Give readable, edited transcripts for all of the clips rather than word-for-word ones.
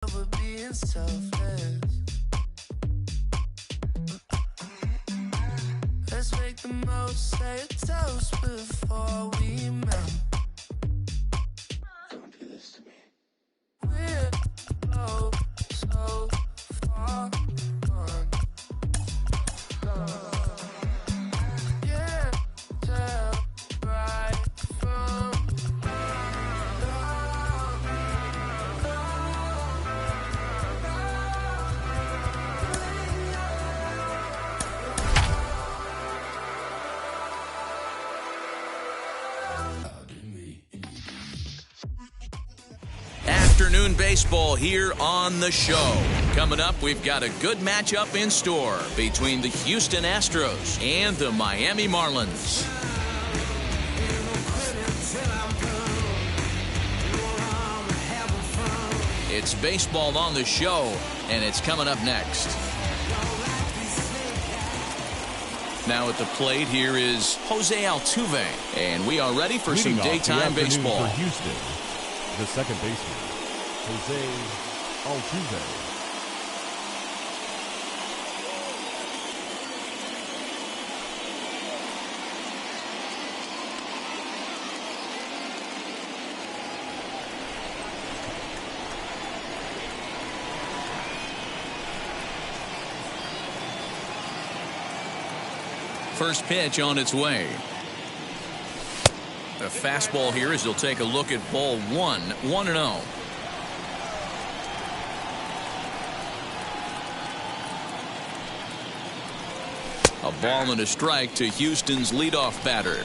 We're being selfless. Let's make the most, say a toast before we melt. Don't do this to me. We're so far gone. Yeah, tell right from Afternoon baseball here on the show. Coming up, we've got a good matchup in store between the Houston Astros and the Miami Marlins. It's baseball on the show, and it's coming up next. Now at the plate, here is Jose Altuve, and we are ready for some daytime baseball. For Houston, the second baseman, Jose Altuve. First pitch on its way. A fastball here as he'll take a look at ball one, 1-0. A ball and a strike to Houston's leadoff batter.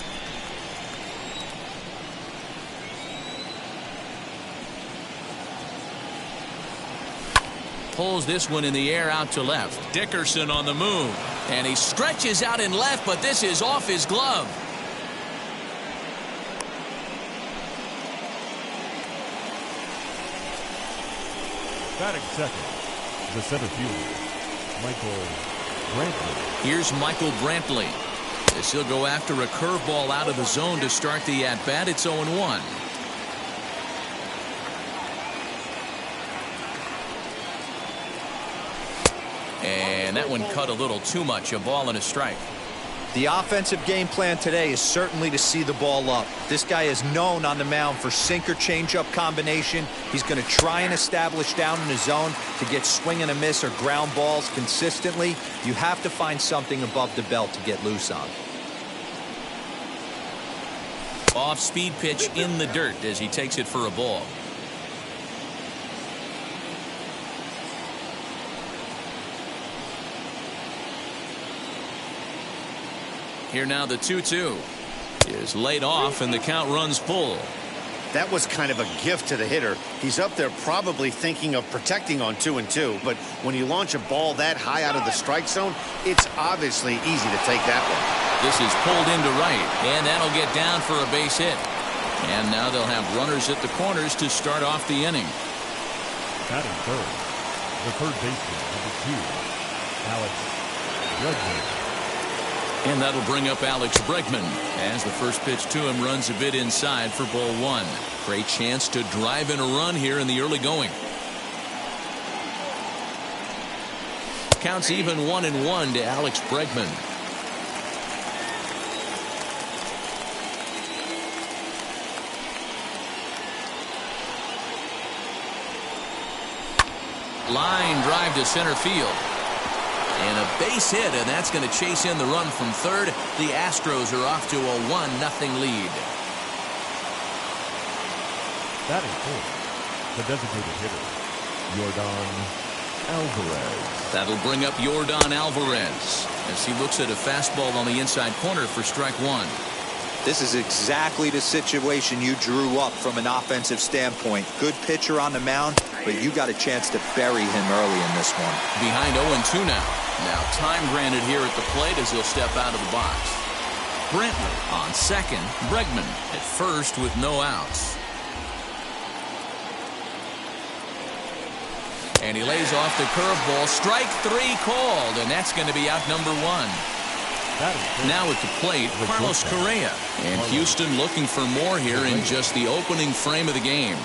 Pulls this one in the air out to left. Dickerson on the move. And he stretches out in left, but this is off his glove. Batting second, the center fielder, Michael Brantley. Here's Michael Brantley. As he'll go after a curveball out of the zone to start the at-bat. It's 0-1. And that one cut a little too much. A ball and a strike. The offensive game plan today is certainly to see the ball up. This guy is known on the mound for sinker changeup combination. He's going to try and establish down in the zone to get swing and a miss or ground balls consistently. You have to find something above the belt to get loose on. Off-speed pitch in the dirt as he takes it for a ball. Here now the 2-2 is laid off and the count runs full. That was kind of a gift to the hitter. He's up there probably thinking of protecting on 2-2, but when you launch a ball that high out of the strike zone, it's obviously easy to take that one. This is pulled into right, and that'll get down for a base hit. And now they'll have runners at the corners to start off the inning. Batting third, the third baseman, number 2, Alex Bregman. And that'll bring up Alex Bregman as the first pitch to him runs a bit inside for ball one. Great chance to drive in a run here in the early going. Counts even 1-1 to Alex Bregman. Line drive to center field. And a base hit, and that's going to chase in the run from third. The Astros are off to a 1-0 lead. Batting fourth, the designated hitter, Yordan Alvarez. That'll bring up Yordan Alvarez as he looks at a fastball on the inside corner for strike one. This is exactly the situation you drew up from an offensive standpoint. Good pitcher on the mound, but you got a chance to bury him early in this one. Behind 0-2 now. Now time granted here at the plate as he'll step out of the box. Brantley on second. Bregman at first with no outs. And he lays off the curveball. Strike three called, and that's going to be out number one. Now at the plate, Carlos Correa. And Houston looking for more here in just the opening frame of the game.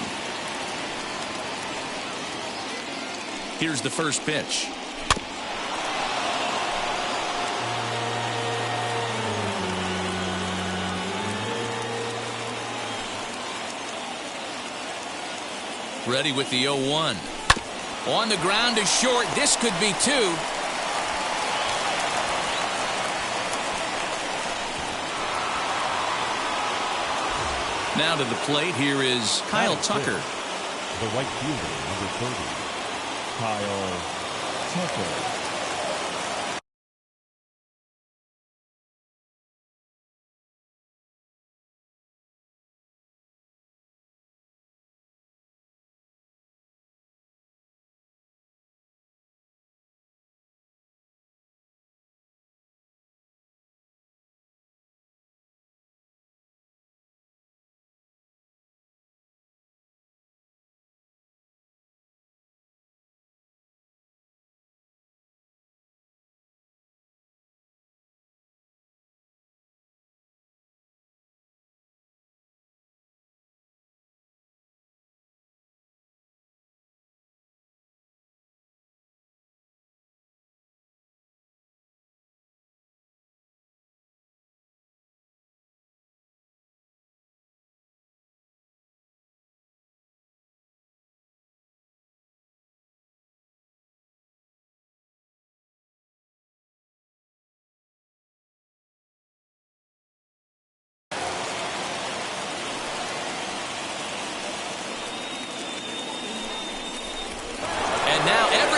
Here's the first pitch. Ready with the 0-1. On the ground to short. This could be two. Now to the plate, here is Kyle Tucker. The right fielder, number 30, Kyle Tucker.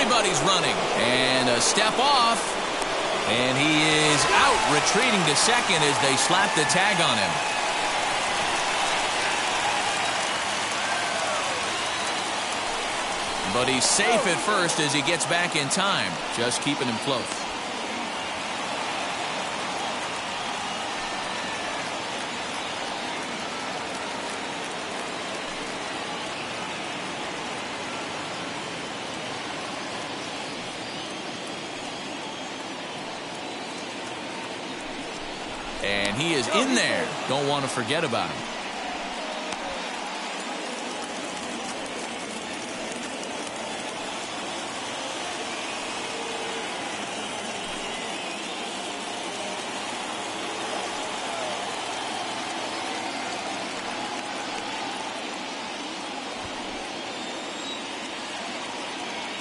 Everybody's running. And a step off. And he is out, retreating to second as they slap the tag on him. But he's safe at first as he gets back in time. Just keeping him close. And he is in there. Don't want to forget about him.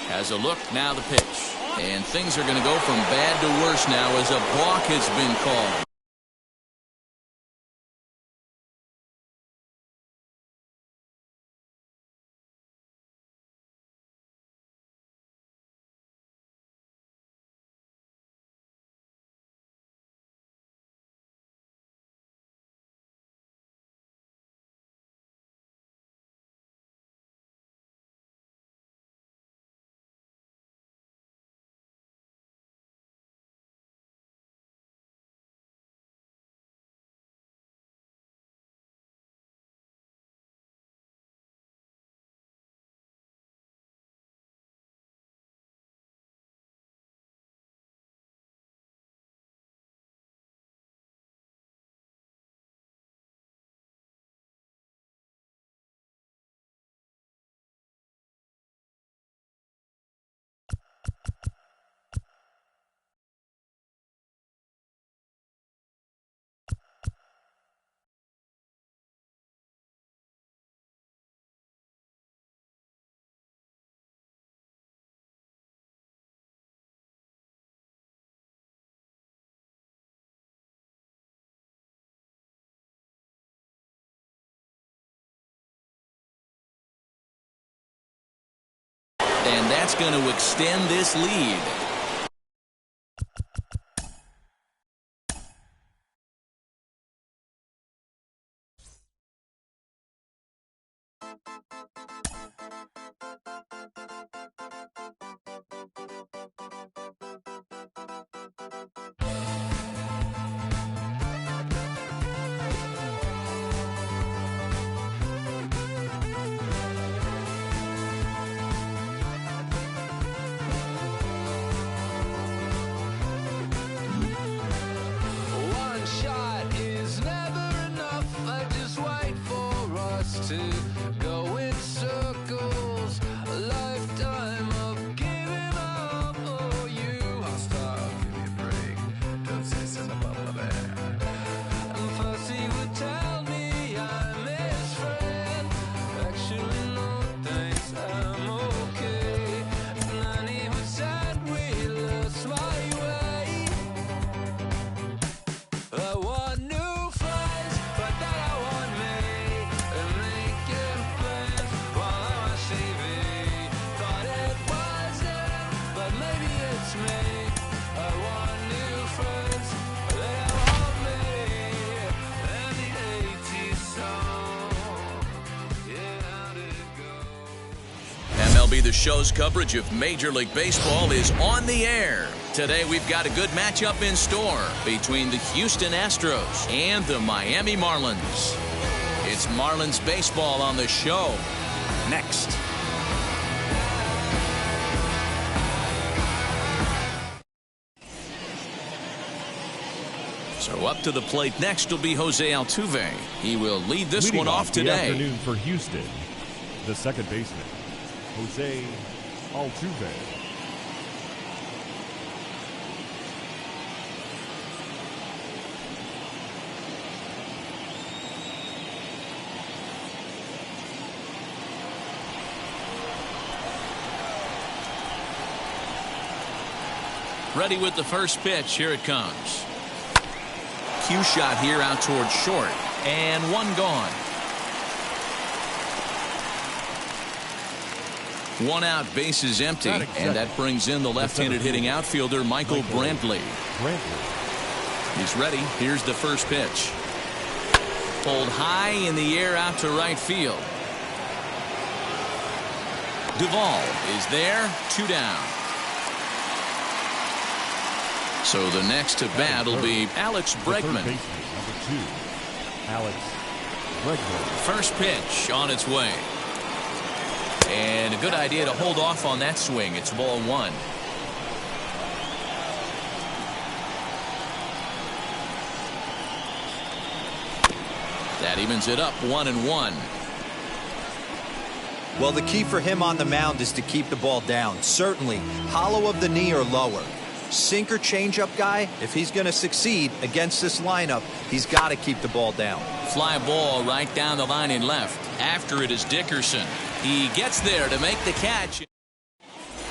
Has a look, now the pitch. And things are going to go from bad to worse now as a balk has been called. And that's going to extend this lead. The show's coverage of Major League Baseball is on the air. Today we've got a good matchup in store between the Houston Astros and the Miami Marlins. It's Marlins baseball on the show. Next. So up to the plate next will be Jose Altuve. He will lead this Leading one off the today. afternoon for Houston, the second baseman, Jose Altuve. Ready with the first pitch. Here it comes. Cue shot here out towards short. And one gone. One out, bases empty. And that brings in the left-handed hitting outfielder, Michael Brantley. He's ready. Here's the first pitch. Pulled high in the air out to right field. Duvall is there. 2 down. So the next to bat will be Alex Bregman. Number 2, Alex Bregman. First pitch on its way. And a good idea to hold off on that swing. It's ball 1. That evens it up 1-1. Well, the key for him on the mound is to keep the ball down. Certainly, hollow of the knee or lower. Sinker changeup guy, if he's going to succeed against this lineup, he's got to keep the ball down. Fly ball right down the line in left. After it is Dickerson. He gets there to make the catch.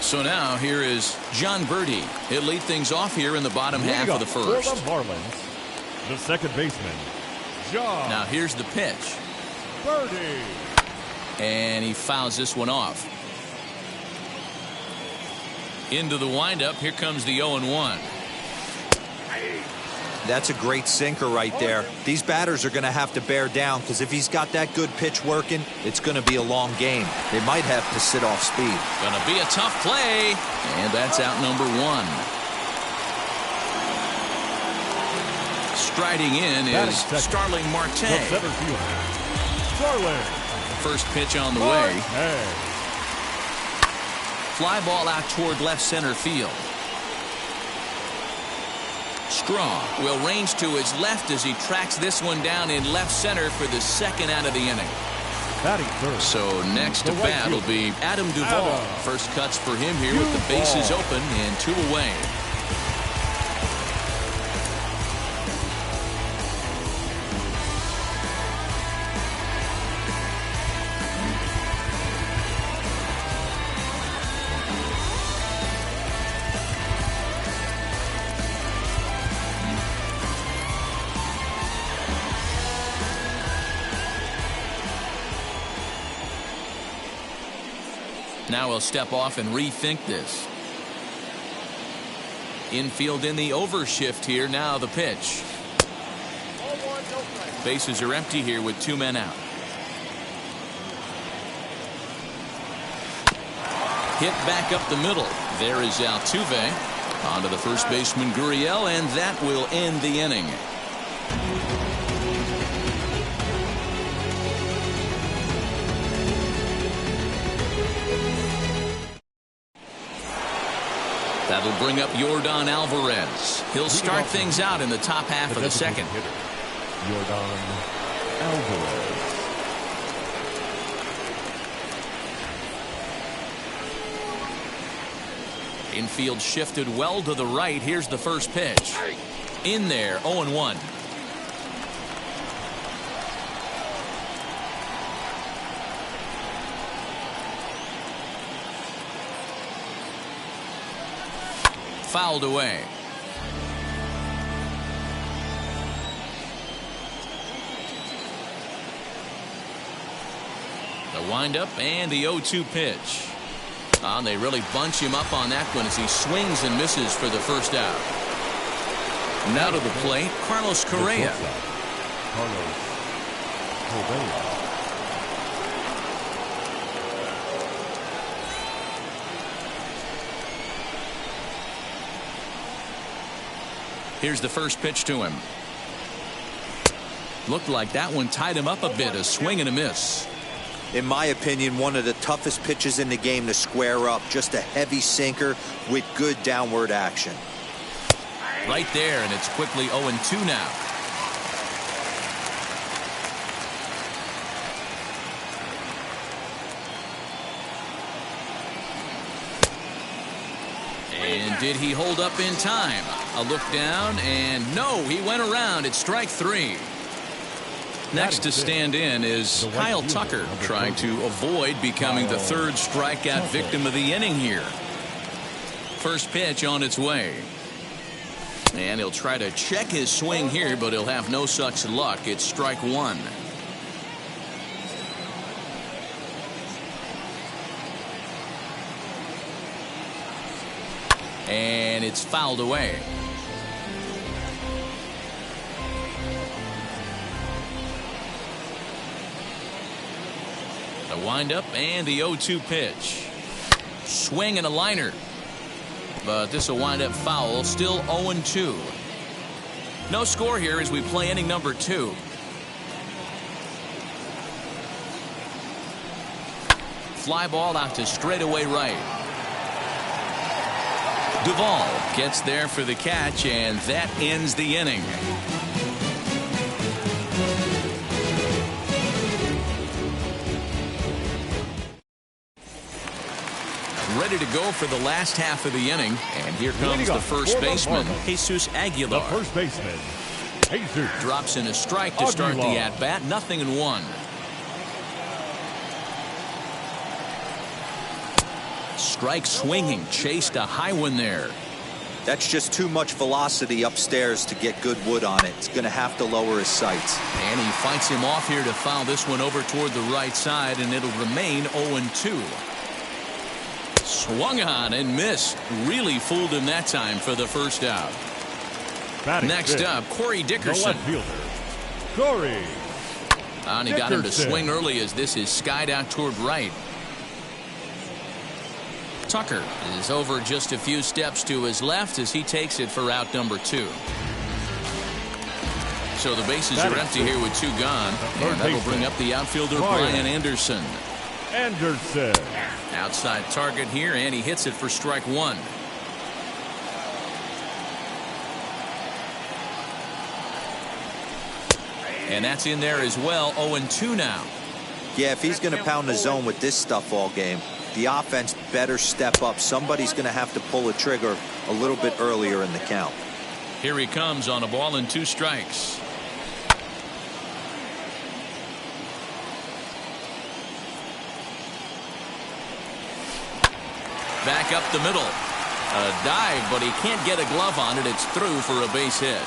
So now here is John Birdie. He'll lead things off here in the bottom half of the first. For the Marlins, the second baseman, John. Now here's the pitch. Birdie. And he fouls this one off. Into the windup. Here comes the 0-1. That's a great sinker right there. These batters are going to have to bear down because if he's got that good pitch working, it's going to be a long game. They might have to sit off speed. Going to be a tough play. And that's out number 1. Striding in is Starling Marte. Starling. First pitch on the way. Fly ball out toward left center field. Straw will range to his left as he tracks this one down in left center for the second out of the inning. So next to bat will be Adam Duvall. First cuts for him here with the bases open and 2 away. Now we'll step off and rethink this. Infield in the overshift here. Now the pitch. Bases are empty here with 2 men out. Hit back up the middle. There is Altuve. On to the first baseman Gurriel, and that will end the inning. That'll bring up Yordan Alvarez. He'll start things out in the top half of the second. Yordan Alvarez. Infield shifted well to the right. Here's the first pitch. In there, 0-1. Fouled away. The windup and the 0-2 pitch. They really bunch him up on that one as he swings and misses for the first out. Now to the plate, Carlos Correa. Here's the first pitch to him. Looked like that one tied him up a bit. A swing and a miss. In my opinion, one of the toughest pitches in the game to square up. Just a heavy sinker with good downward action. Right there, and it's quickly 0-2 now. And did he hold up in time? A look down, and no, he went around. It's strike 3. Next to stand in is Kyle Tucker, trying to avoid becoming the third strikeout victim of the inning here. First pitch on its way. And he'll try to check his swing here, but he'll have no such luck. It's strike 1. And it's fouled away. The windup and the 0-2 pitch. Swing and a liner. But this will wind up foul. Still 0-2. No score here as we play inning number 2. Fly ball out to straightaway right. Duvall gets there for the catch, and that ends the inning. Ready to go for the last half of the inning, and here comes the first baseman, Jesus Aguilar. The first baseman, Jesus. Drops in a strike to start the at-bat. 0-1. Strike swinging, chased a high one there. That's just too much velocity upstairs to get good wood on it. It's going to have to lower his sights. And he fights him off here to foul this one over toward the right side, and it'll remain 0-2. Swung on and missed. Really fooled him that time for the first out. Next up, Corey Dickerson. The left fielder, Corey. And he got him to swing early as this is skied out toward right. Tucker is over just a few steps to his left as he takes it for out number 2. So the bases are empty here with 2 gone. And that'll bring up the outfielder, Brian Anderson. Outside target here, and he hits it for strike 1. And that's in there as well. 0-2 now. Yeah, if he's going to pound the zone with this stuff all game, the offense better step up. Somebody's going to have to pull a trigger a little bit earlier in the count. Here he comes on a ball and 2 strikes. Back up the middle. A dive, but he can't get a glove on it. It's through for a base hit.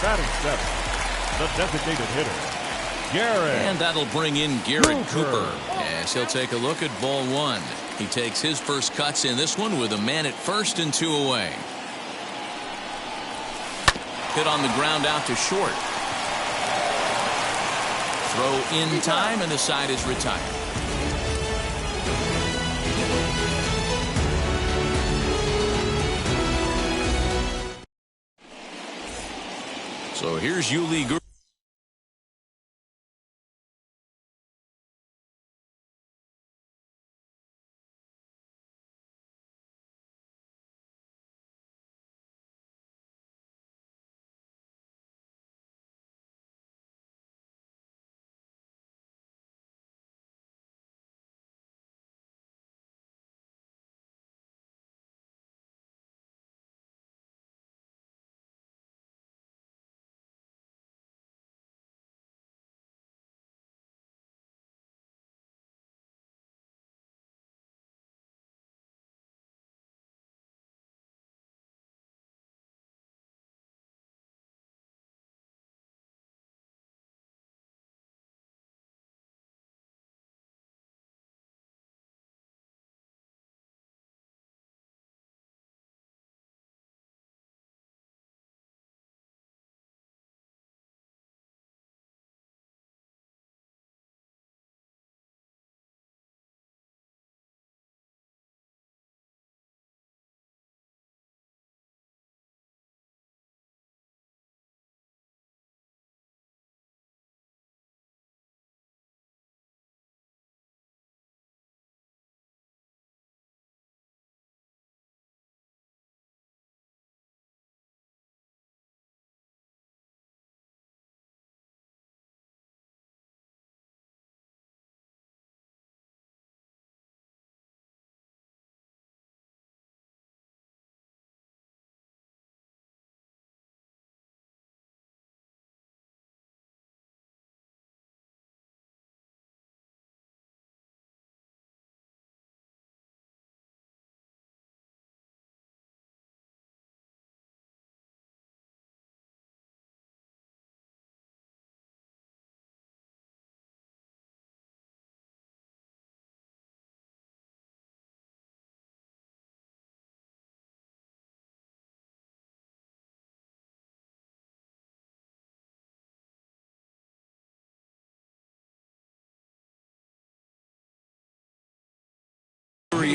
Batting 7, the designated hitter, Garrett. And that'll bring in Garrett Cooper. As he'll take a look at ball 1. He takes his first cuts in this one with a man at first and 2 away. Hit on the ground out to short. Throw in time, and the side is retired. So here's Yuli Gurriel.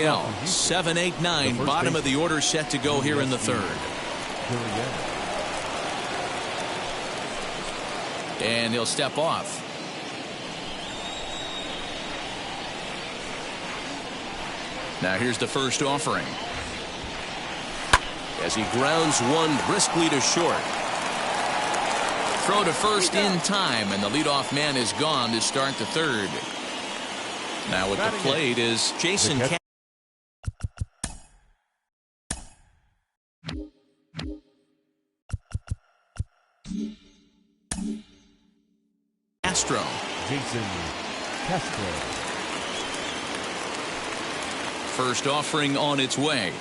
Miguel. 7, 8, 9. Bottom of the order set to go here in the third. And he'll step off. Now here's the first offering. As he grounds one briskly to short. Throw to first in time, and the leadoff man is gone to start the third. Now at the plate is Jason Castro. Jason Castro. First offering on its way.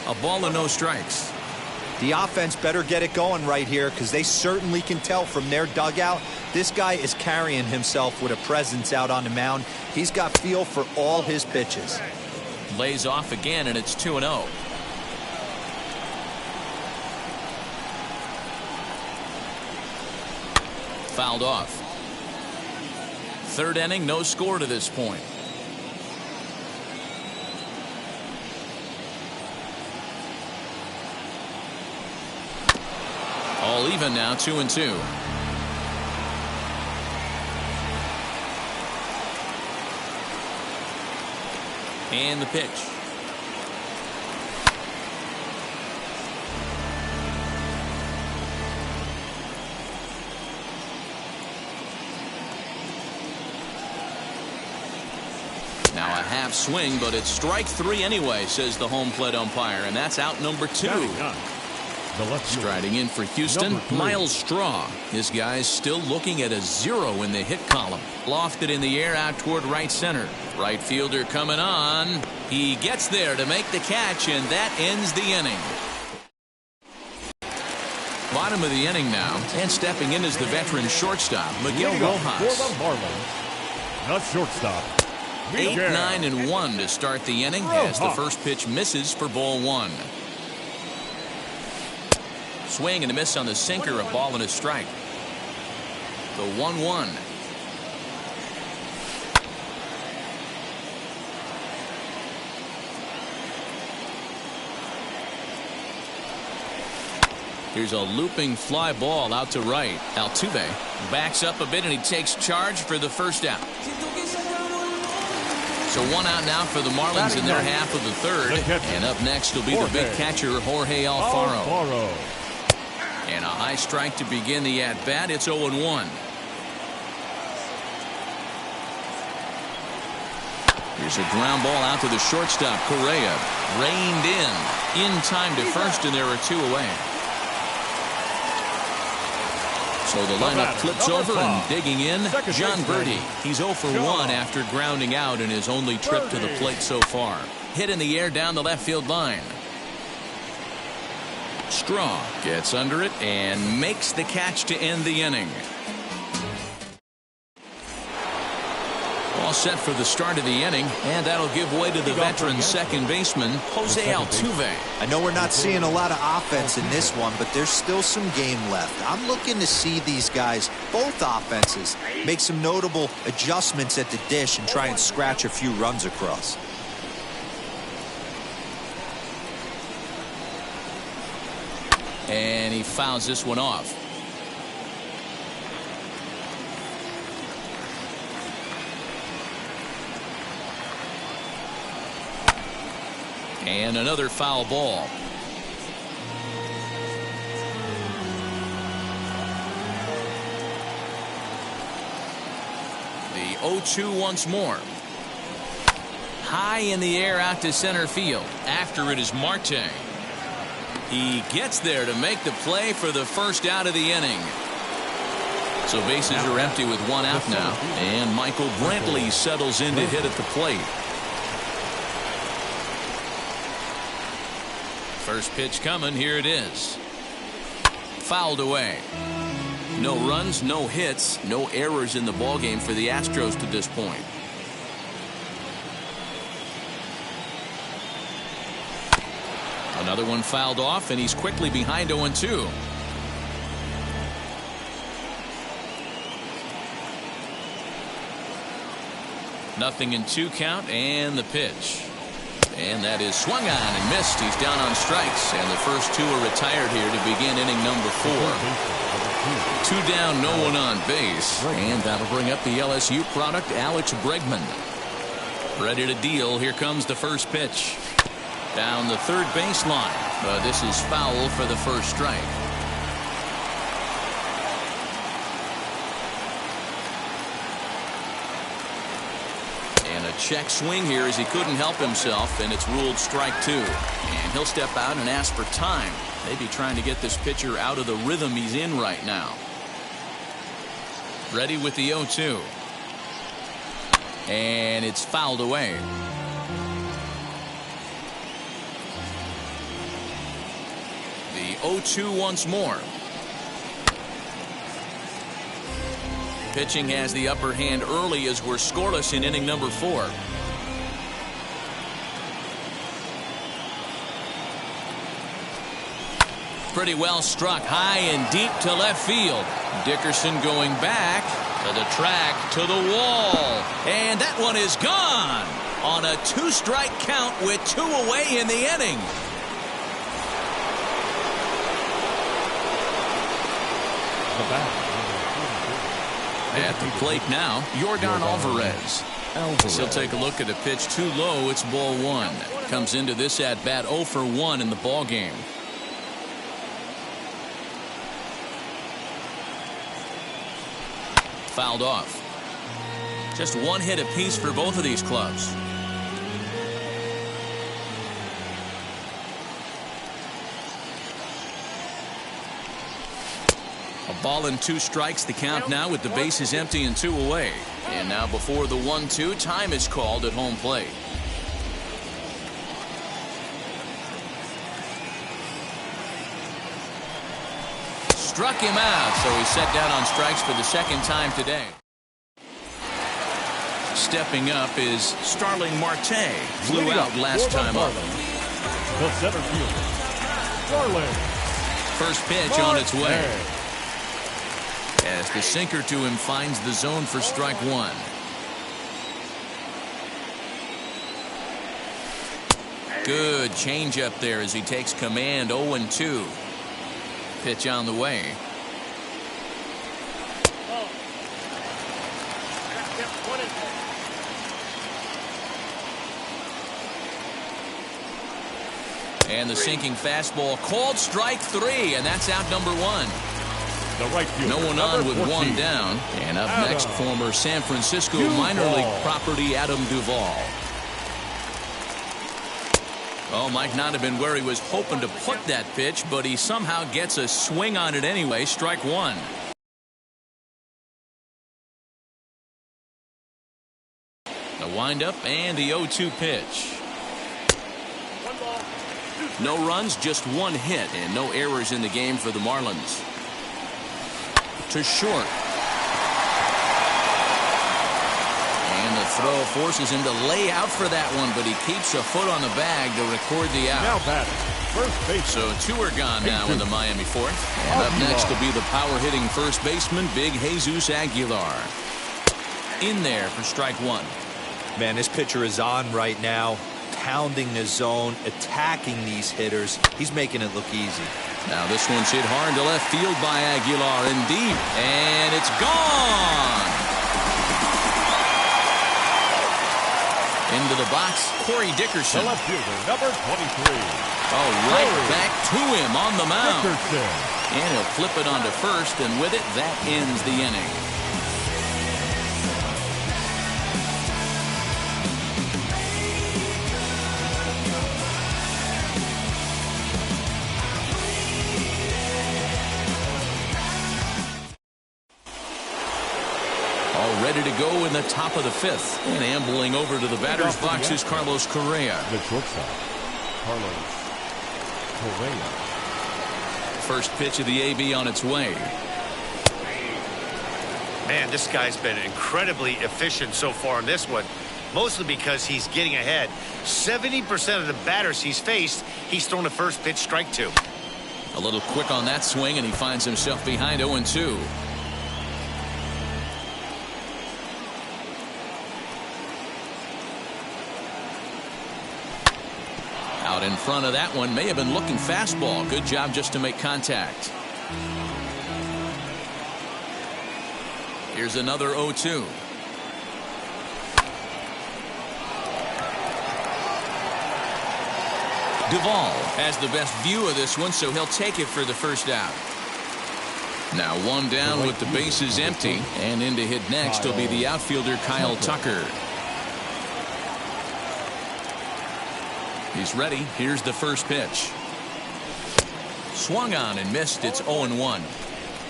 A ball and no strikes. The offense better get it going right here because they certainly can tell from their dugout this guy is carrying himself with a presence out on the mound. He's got feel for all his pitches. Lays off again, and it's 2-0. Fouled off. Third inning, no score to this point. All even now, 2-2. And the pitch. Now a half swing, but it's strike three anyway, says the home plate umpire, and that's out number 2. Striding in for Houston, Miles Straw. His guy's still looking at a 0 in the hit column. Lofted in the air out toward right center. Right fielder coming on. He gets there to make the catch, and that ends the inning. Bottom of the inning now, and stepping in is the veteran shortstop, Miguel Rojas. For the Marlins, the shortstop, 8, 9, and 1 to start the inning as the first pitch misses for ball 1. Swing and a miss on the sinker, a ball and a strike. The 1-1. Here's a looping fly ball out to right. Altuve backs up a bit and he takes charge for the first out. So one out now for the Marlins in their half of the third. And up next will be the big catcher, Jorge Alfaro. And a high strike to begin the at-bat. It's 0-1. Here's a ground ball out to the shortstop, Correa. Reined in time to first, and there are 2 away. So the lineup flips over and digging in, John Birdie. He's 0 for 1 after grounding out in his only trip to the plate so far. Hit in the air down the left field line. Straw gets under it and makes the catch to end the inning. All set for the start of the inning, and that'll give way to the veteran second baseman, Jose Altuve. I know we're not seeing a lot of offense in this one, but there's still some game left. I'm looking to see these guys, both offenses, make some notable adjustments at the dish and try and scratch a few runs across. And he fouls this one off. And another foul ball. The 0-2 once more. High in the air out to center field. After it is Marte. He gets there to make the play for the first out of the inning. So bases are empty with 1 out now. And Michael Brantley settles in to hit at the plate. First pitch coming. Here it is. Fouled away. No runs, no hits, no errors in the ballgame for the Astros to this point. Another one fouled off, and he's quickly behind 0-2. 0-2 count, and the pitch. And that is swung on and missed. He's down on strikes, and the first two are retired here to begin inning number 4. 2 down, no one on base, and that'll bring up the LSU product, Alex Bregman. Ready to deal. Here comes the first pitch. Down the third baseline, but this is foul for the first strike. And a check swing here as he couldn't help himself, and it's ruled strike 2. And he'll step out and ask for time. Maybe trying to get this pitcher out of the rhythm he's in right now. Ready with the 0-2. And it's fouled away. The 0-2 once more. Pitching has the upper hand early as we're scoreless in inning number 4. Pretty well struck high and deep to left field. Dickerson going back to the track, to the wall. And that one is gone on a 2-strike count with 2 away in the inning. At the plate now, Yordan Alvarez. He'll take a look at a pitch too low. It's ball 1. Comes into this at bat 0 for 1 in the ball game. Fouled off. Just 1 hit apiece for both of these clubs. A ball and 2 strikes, the count now with the bases empty and 2 away. And now before the 1-2, time is called at home plate. Struck him out, so he's set down on strikes for the second time today. Stepping up is Starling Marte. Flew out last time up. The center fielder, Starling. First pitch on its way. As the sinker to him finds the zone for strike 1. Good changeup there as he takes command. 0-2. Pitch on the way. And the sinking fastball called strike 3, and that's out number 1. The right fielder, no one on with 14. 1 down. And up next, former San Francisco minor league property Adam Duvall. Oh, might not have been where he was hoping to put that pitch, but he somehow gets a swing on it anyway. Strike 1. The windup and the 0-2 pitch. No runs, just 1 hit, and no errors in the game for the Marlins. To short. And the throw forces him to lay out for that one, but he keeps a foot on the bag to record the out. Now batting, first base. So 2 are gone now in the Miami 4th. And up next will be the power-hitting first baseman, Big Jesus Aguilar. In there for strike 1. Man, this pitcher is on right now, pounding the zone, attacking these hitters. He's making it look easy. Now this one's hit hard to left field by Aguilar and deep, and it's gone. Into the box, Corey Dickerson. The left fielder, number 23. Oh, right back to him on the mound. Dickerson. And he'll flip it onto first, and with it, that ends the inning. Ready to go in the top of the 5th. And ambling over to the batter's box is Carlos Correa. The shortstop, Carlos Correa. First pitch of the AB on its way. Man, this guy's been incredibly efficient so far in this one, mostly because he's getting ahead. 70% of the batters he's faced, he's thrown a first pitch strike 2. A little quick on that swing, and he finds himself behind 0-2. Out in front of that one, may have been looking fastball. Good job just to make contact. Here's another 0-2. Duvall has the best view of this one, so he'll take it for the first out. Now one down with the bases empty, and in to hit next will be the outfielder Kyle Tucker. He's ready. Here's the first pitch. Swung on and missed. It's 0-1.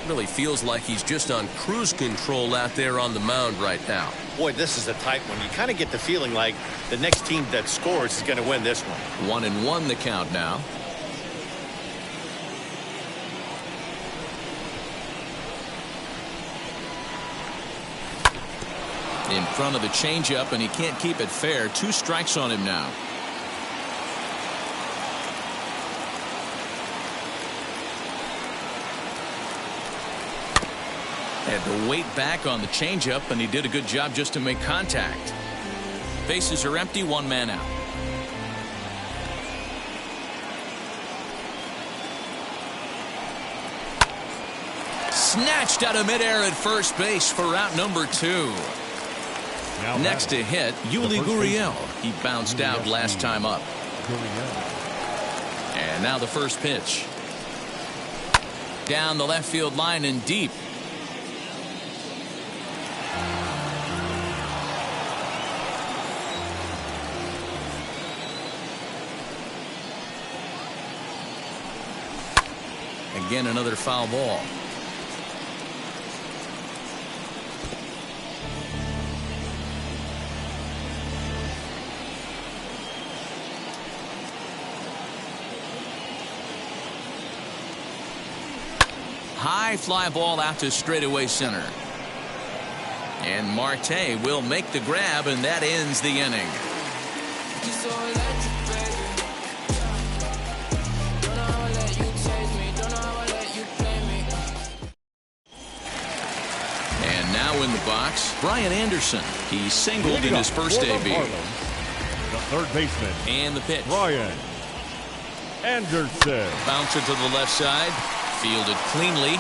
Really feels like he's just on cruise control out there on the mound right now. Boy, this is a tight one. You kind of get the feeling like the next team that scores is going to win this one. 1-1 the count now. In front of the changeup, and he can't keep it fair. 2 strikes on him now. Had to wait back on the changeup, and he did a good job just to make contact. Bases are empty, 1 man out. Snatched out of midair at first base for out number 2. Next to hit, Yuli Gurriel. He bounced out last time up. And now the first pitch. Down the left field line and deep. Again, another foul ball. High fly ball out to straightaway center. And Marte will make the grab, and that ends the inning. And now in the box, Brian Anderson. He singled in his first AB. The third baseman. And the pitch. Brian Anderson. Bouncer to the left side. Fielded cleanly.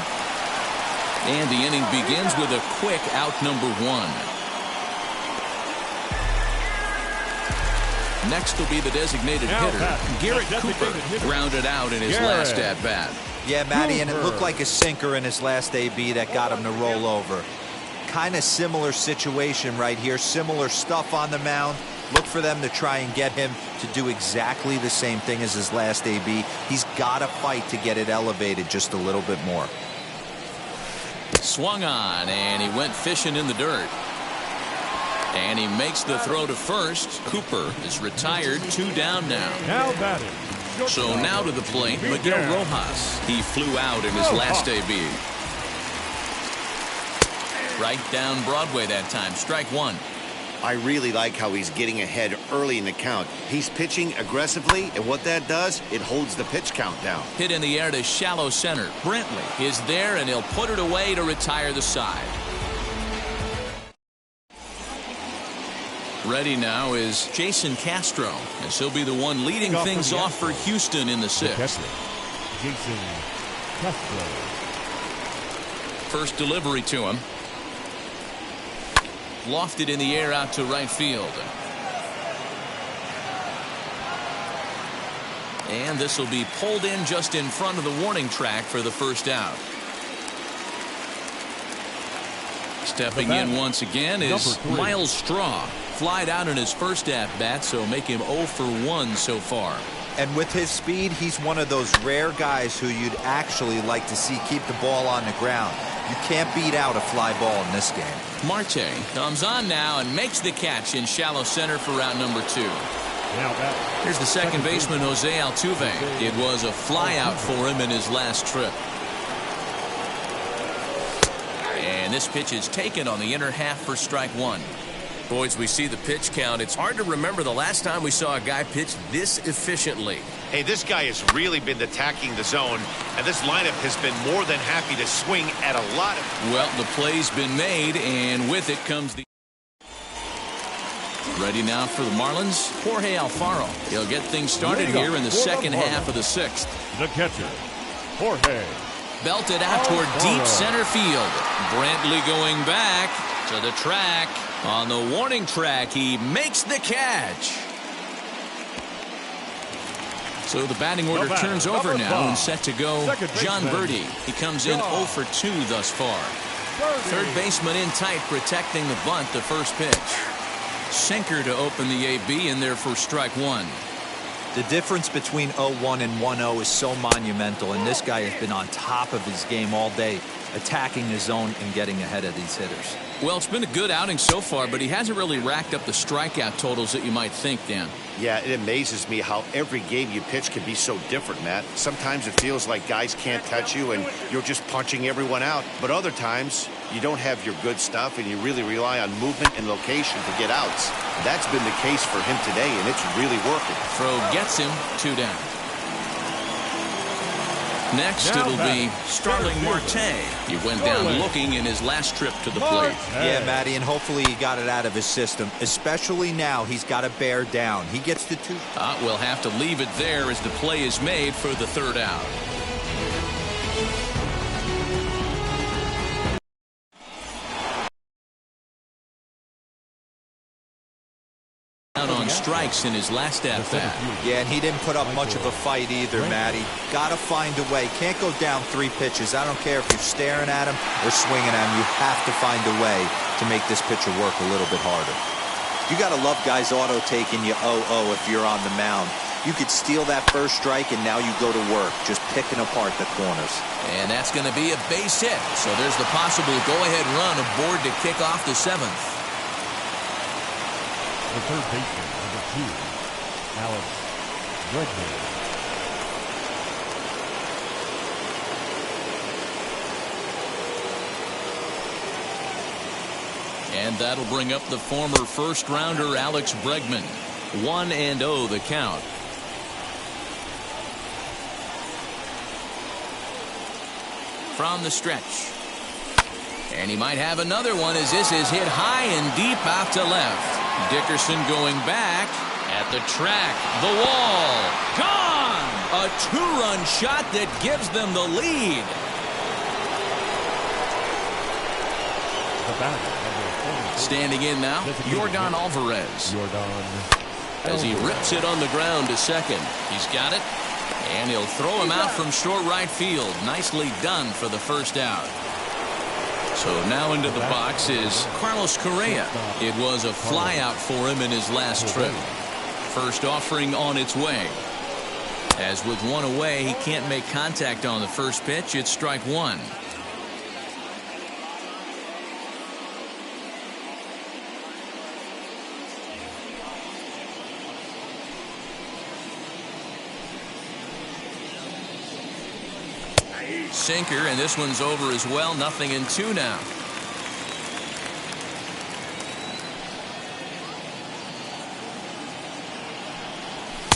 And the inning begins with a quick out number 1. Next will be the designated hitter, Garrett Cooper, grounded out in his last at-bat. Yeah, Matty, and it looked like a sinker in his last AB that got him to roll over. Kind of similar situation right here. Similar stuff on the mound. Look for them to try and get him to do exactly the same thing as his last AB. He's got to fight to get it elevated just a little bit more. Swung on, and he went fishing in the dirt. And he makes the throw to first. Cooper is retired, 2 down now. Now batting. So now to the plate, Miguel Rojas. He flew out in his last AB. Right down Broadway that time. Strike 1. I really like how he's getting ahead early in the count. He's pitching aggressively, and what that does, it holds the pitch count down. Hit in the air to shallow center. Brentley is there, and he'll put it away to retire the side. Ready now is Jason Castro, as he'll be the one leading things off for Houston in the 6th. Jason Castro. First delivery to him. Lofted in the air out to right field. And this will be pulled in just in front of the warning track for the first out. Stepping in once again is Miles Straw. Flied out in his first at-bat, so make him 0 for 1 so far. And with his speed, he's one of those rare guys who you'd actually like to see keep the ball on the ground. You can't beat out a fly ball in this game. Marte comes on now and makes the catch in shallow center for route number 2. Here's the second baseman, Jose Altuve. It was a fly out for him in his last trip. And this pitch is taken on the inner half for strike 1. Boys, we see the pitch count. It's hard to remember the last time we saw a guy pitch this efficiently. Hey, this guy has really been attacking the zone, and this lineup has been more than happy to swing at a lot of... Well, the play's been made, and with it comes the... Ready now for the Marlins, Jorge Alfaro. He'll get things started here in the second half of the sixth. The catcher, Jorge. Belted out toward deep center field. Brantley going back to the track. On the warning track, he makes the catch. So the batting order turns over now and set to go John Birdie. He comes in 0 for 2 thus far. Third baseman in tight, protecting the bunt, the first pitch. Sinker to open the AB in there for strike one. The difference between 0-1 and 1-0 is so monumental, and this guy has been on top of his game all day, attacking his zone and getting ahead of these hitters. Well, it's been a good outing so far, but he hasn't really racked up the strikeout totals that you might think, Dan. Yeah, it amazes me how every game you pitch can be so different, Matt. Sometimes it feels like guys can't touch you and you're just punching everyone out. But other times, you don't have your good stuff and you really rely on movement and location to get outs. That's been the case for him today, and it's really working. Throw gets him 2 down. Next, it'll be Starling Marte. He went down looking in his last trip to the plate. Yeah, Matty, and hopefully he got it out of his system. Especially now, he's got to bear down. He gets the 2. We'll have to leave it there as the play is made for the third out. On strikes in his last at bat. Yeah, and he didn't put up much of a fight either, Matty. Gotta find a way. Can't go down 3 pitches. I don't care if you're staring at him or swinging at him. You have to find a way to make this pitcher work a little bit harder. You gotta love guys auto-taking you 0-0 if you're on the mound. You could steal that first strike, and now you go to work, just picking apart the corners. And that's going to be a base hit. So there's the possible go-ahead run aboard to kick off the 7th. The third baseman, number 2, Alex Bregman. And that'll bring up the former first-rounder Alex Bregman. 1-0 the count. From the stretch. And he might have another one as this is hit high and deep out to left. Dickerson going back at the track. The wall. Gone! A 2-run shot that gives them the lead. Standing in now, Yordan Alvarez. As he rips it on the ground to second. He's got it. And he'll throw him out from short right field. Nicely done for the first out. So now into the box is Carlos Correa. It was a flyout for him in his last trip. First offering on its way. As with one away, he can't make contact on the first pitch. It's strike one. Sinker, and this one's over as well. 0-2 now.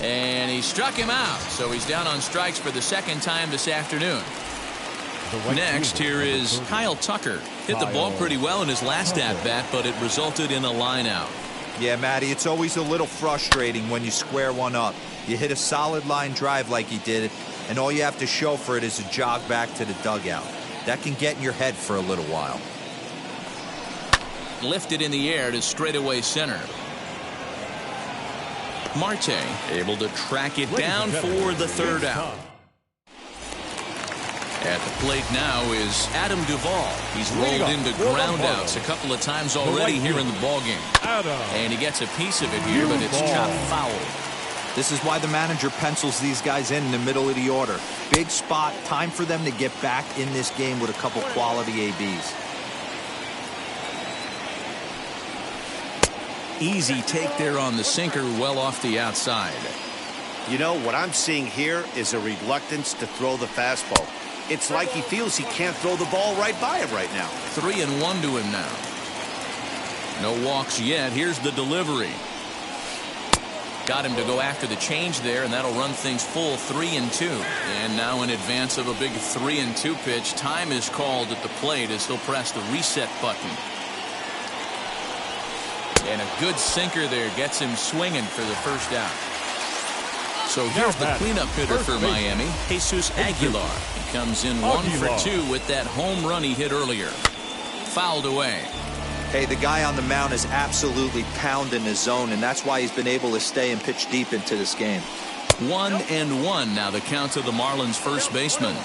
And he struck him out, so he's down on strikes for the second time this afternoon. Next, here is Kyle Tucker. Hit the ball pretty well in his last at-bat, but it resulted in a line-out. Yeah, Matty, it's always a little frustrating when you square one up. You hit a solid line drive like he did, and all you have to show for it is a jog back to the dugout. That can get in your head for a little while. Lifted in the air to straightaway center. Marte able to track it down for the third out. At the plate now is Adam Duvall. He's rolled into groundouts a couple of times already here in the ballgame. And he gets a piece of it here, but it's chopped foul. This is why the manager pencils these guys in the middle of the order. Big spot, time for them to get back in this game with a couple quality ABs. Easy take there on the sinker, well off the outside. You know, what I'm seeing here is a reluctance to throw the fastball. It's like he feels he can't throw the ball right by him right now. 3-1 to him now. No walks yet. Here's the delivery. Got him to go after the change there, and that'll run things full 3-2. And now in advance of a big 3-2 pitch, time is called at the plate as he'll press the reset button. And a good sinker there gets him swinging for the first out. So here's the cleanup hitter for Miami, Jesus Aguilar. He comes in 1 for 2 with that home run he hit earlier. Fouled away. Hey, the guy on the mound is absolutely pounding his zone, and that's why he's been able to stay and pitch deep into this game. 1-1 now the count to the Marlins first baseman.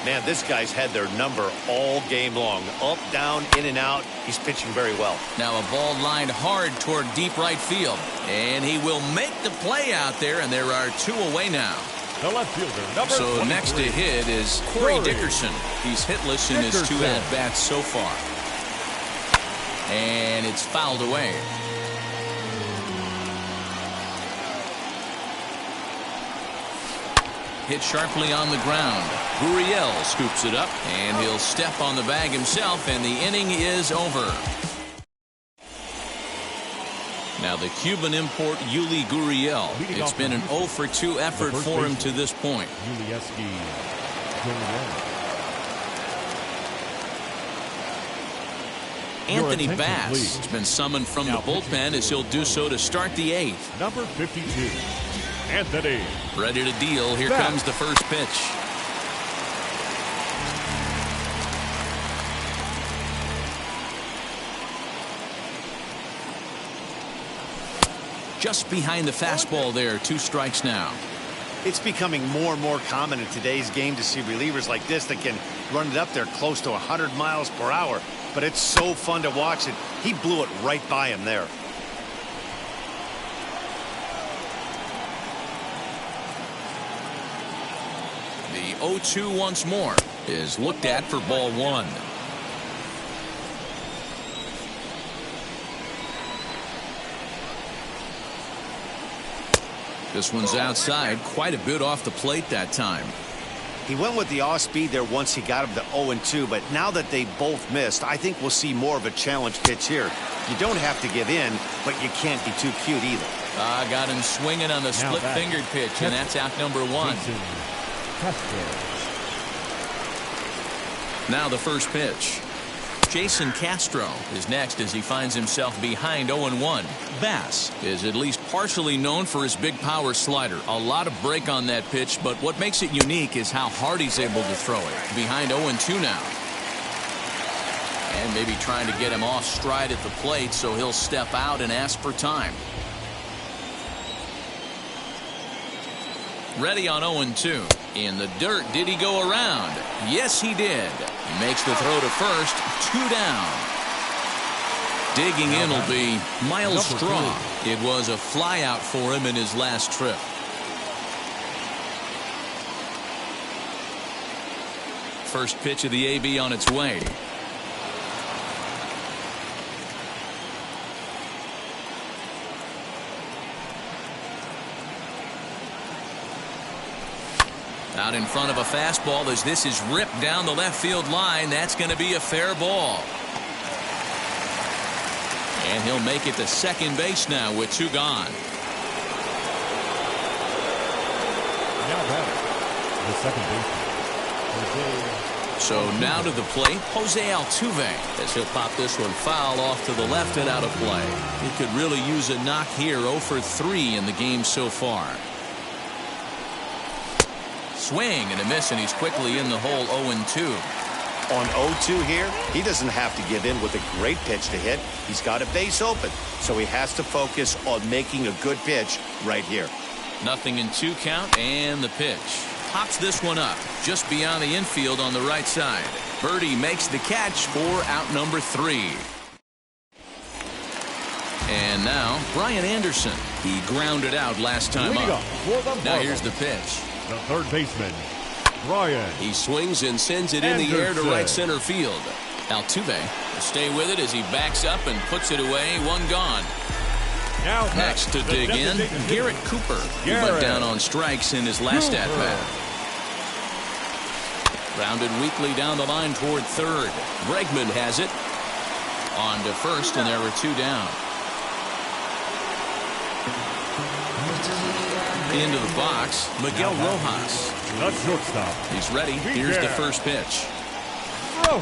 Man, this guy's had their number all game long. Up, down, in and out. He's pitching very well. Now a ball lined hard toward deep right field. And he will make the play out there, and there are 2 away now. The left fielder, number So 23. next to hit is Corey Dickerson. He's hitless in his 2 at-bats so far. And it's fouled away. Hit sharply on the ground. Gurriel scoops it up, and he'll step on the bag himself, and the inning is over. Now the Cuban import Yuli Gurriel. It's been an 0 for 2 effort for him to this point. Anthony Bass has been summoned from the bullpen as he'll do so to start the 8th. Number 52, Anthony. Ready to deal. Here comes the first pitch. Just behind the fastball there. 2 strikes now. It's becoming more and more common in today's game to see relievers like this that can run it up there close to 100 miles per hour. But it's so fun to watch it. He blew it right by him there. The 0-2 once more is looked at for ball 1. This one's outside, quite a bit off the plate that time. He went with the off speed there once he got him to 0-2, but now that they both missed, I think we'll see more of a challenge pitch here. You don't have to give in, but you can't be too cute either. Got him swinging on the split-fingered pitch, and that's out number 1. Now the first pitch. Jason Castro is next as he finds himself behind 0-1. Bass is at least partially known for his big power slider. A lot of break on that pitch, but what makes it unique is how hard he's able to throw it. Behind 0-2 now. And maybe trying to get him off stride at the plate, so he'll step out and ask for time. Ready on 0-2. In the dirt, did he go around? Yes, he did. He makes the throw to first. 2 down. Digging in will be Miles Straw. It was a flyout for him in his last trip. First pitch of the AB on its way. Out in front of a fastball as this is ripped down the left field line. That's going to be a fair ball. And he'll make it to second base now with 2 gone. Now batting, the second baseman. So now to the plate, Jose Altuve, as he'll pop this one foul off to the left and out of play. He could really use a knock here. 0 for 3 in the game so far. Swing and a miss, and he's quickly in the hole. 0-2. On 0-2 here, he doesn't have to give in with a great pitch to hit. He's got a base open, so he has to focus on making a good pitch right here. 0-2 count, and the pitch. Pops this one up just beyond the infield on the right side. Birdie makes the catch for out number 3. And now Brian Anderson. He grounded out last time up. Now here's the pitch. The third baseman, Brian. He swings and sends it in the air to right center field. Altuve will stay with it as he backs up and puts it away. 1 gone. Now next to dig in, Garrett Cooper. He went down on strikes in his last at-bat. Rounded weakly down the line toward third. Bregman has it. On to first, and there were 2 down. Into the box, Miguel Rojas. The shortstop. He's ready. Here's the first pitch.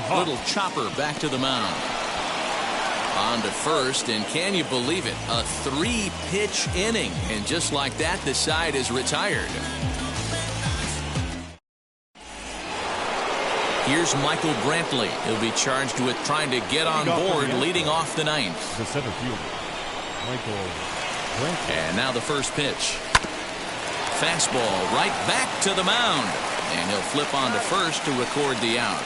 Little chopper back to the mound. On to first, and can you believe it? A 3-pitch inning. And just like that, the side is retired. Here's Michael Brantley. He'll be charged with trying to get on board, leading off the ninth. The center fielder, Michael Brantley. And now the first pitch. Fastball right back to the mound. And he'll flip on to first to record the out.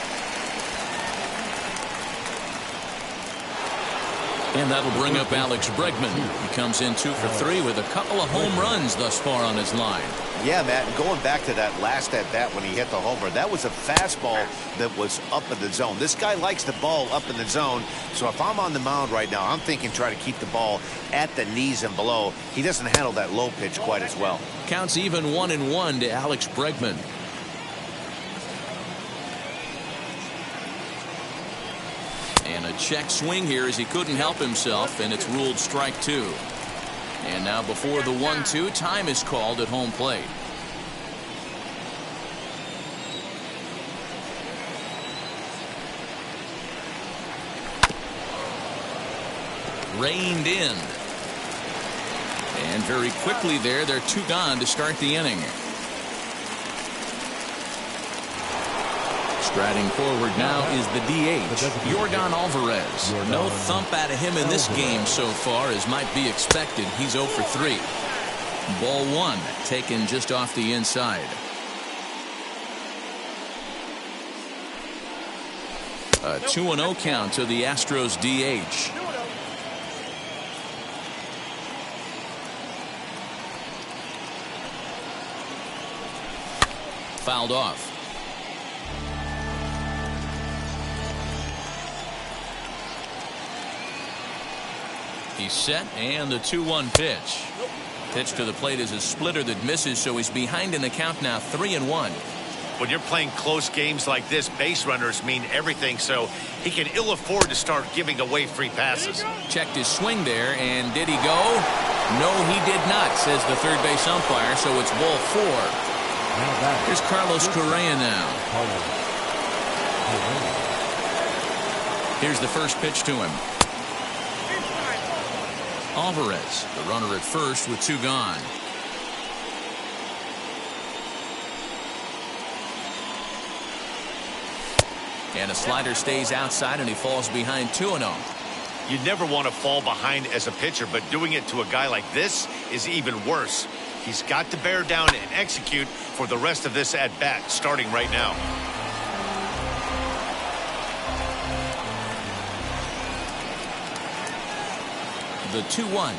And that'll bring up Alex Bregman. He comes in 2 for 3 with a couple of home runs thus far on his line. Yeah, Matt, and going back to that last at-bat when he hit the homer, that was a fastball that was up in the zone. This guy likes the ball up in the zone, so if I'm on the mound right now, I'm thinking try to keep the ball at the knees and below. He doesn't handle that low pitch quite as well. Counts even 1-1 to Alex Bregman. And a check swing here as he couldn't help himself, and it's ruled strike 2. And now before the 1-2, time is called at home plate. Reined in. And very quickly there, they're 2 gone to start the inning. Striding forward now is the DH, Yordan Alvarez. No thump out of him in this game so far, as might be expected. He's 0 for 3. Ball 1, taken just off the inside. A 2-0 count to the Astros DH. Fouled off. He's set, and the 2-1 pitch. Pitch to the plate is a splitter that misses, so he's behind in the count now, 3-1. When you're playing close games like this, base runners mean everything, so he can ill afford to start giving away free passes. Checked his swing there, and did he go? No, he did not, says the third base umpire, so it's ball 4. Here's Carlos Correa now. Here's the first pitch to him. Alvarez, the runner at first with 2 gone. And a slider stays outside, and he falls behind 2-0. You never want to fall behind as a pitcher, but doing it to a guy like this is even worse. He's got to bear down and execute for the rest of this at-bat, starting right now. The 2-1.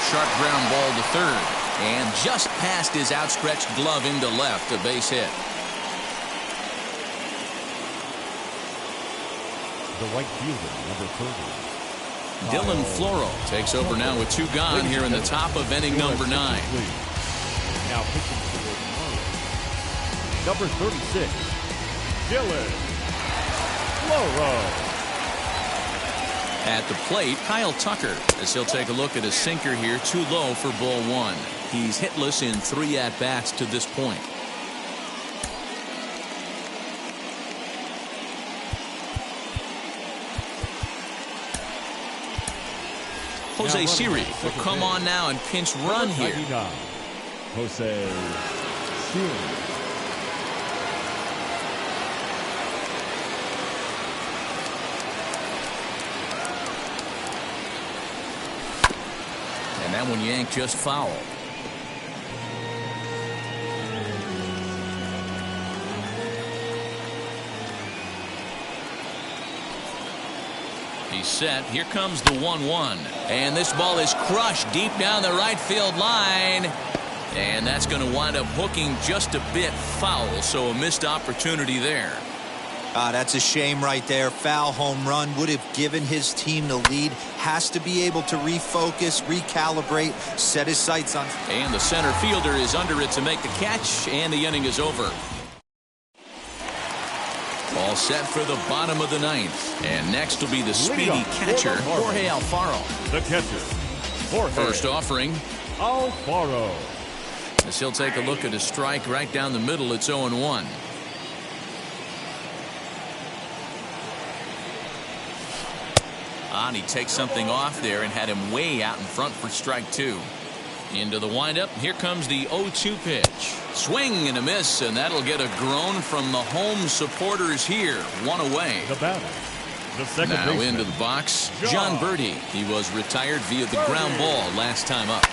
Sharp ground ball to third, and just past his outstretched glove into left, a base hit. The right fielder, number 30. Dylan Floro takes over now with 2 gone here in the top of inning number 9. Now pitching for the Marlins, number 36, Dylan Floro. At the plate, Kyle Tucker, as he'll take a look at a sinker here, too low for ball 1. He's hitless in 3 at-bats to this point. Jose Siri will come on now and pinch run here. Jose Siri. And that one yanked just foul. He's set. Here comes the 1-1. And this ball is crushed deep down the right field line. And that's going to wind up hooking just a bit foul. So a missed opportunity there. That's a shame right there. Foul home run would have given his team the lead. Has to be able to refocus, recalibrate, set his sights on. And the center fielder is under it to make the catch, and the inning is over. All set for the bottom of the 9th. And next will be the speedy catcher, Jorge Alfaro. The catcher, Jorge First offering. Alfaro. As he'll take a look at a strike right down the middle, it's 0-1. And he takes something off there and had him way out in front for strike 2. Into the windup. Here comes the 0-2 pitch. Swing and a miss, and that'll get a groan from the home supporters here. 1 away. The batter, the second now baseman, into the box, John Birdie. He was retired via the ground ball last time up.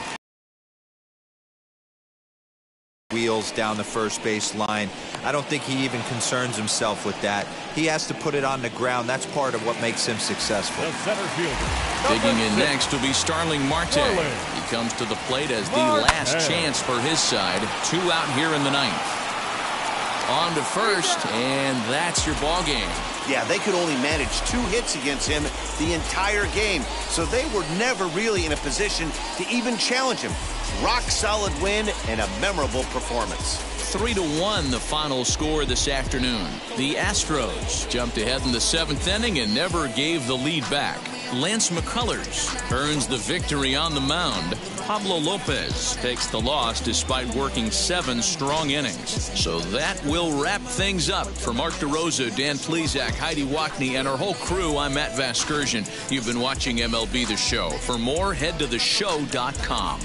Wheels down the first base line. I don't think he even concerns himself with that. He has to put it on the ground. That's part of what makes him successful. the center fielder. Digging in 6, next will be Starling Marte. Marlins. He comes to the plate as the Marte. last chance for his side. 2 out here in the 9th. On to first, and that's your ball game. Yeah, they could only manage 2 hits against him the entire game, so they were never really in a position to even challenge him. Rock solid win and a memorable performance. 3-1 the final score this afternoon. The Astros jumped ahead in the 7th inning and never gave the lead back. Lance McCullers earns the victory on the mound. Pablo Lopez takes the loss despite working 7 strong innings. So that will wrap things up. For Mark DeRosa, Dan Plesac, Heidi Wackney, and our whole crew, I'm Matt Vasgersian. You've been watching MLB The Show. For more, head to theshow.com.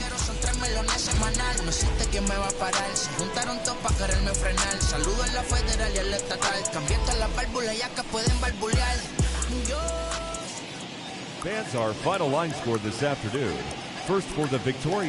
No existe quien me va a parar. Se juntaron todos para quererme frenar. Saludo a la federal y a la estatal. Cambié todas las válvulas ya que pueden barbulear. Fans, our final line score this afternoon. First for the Victoria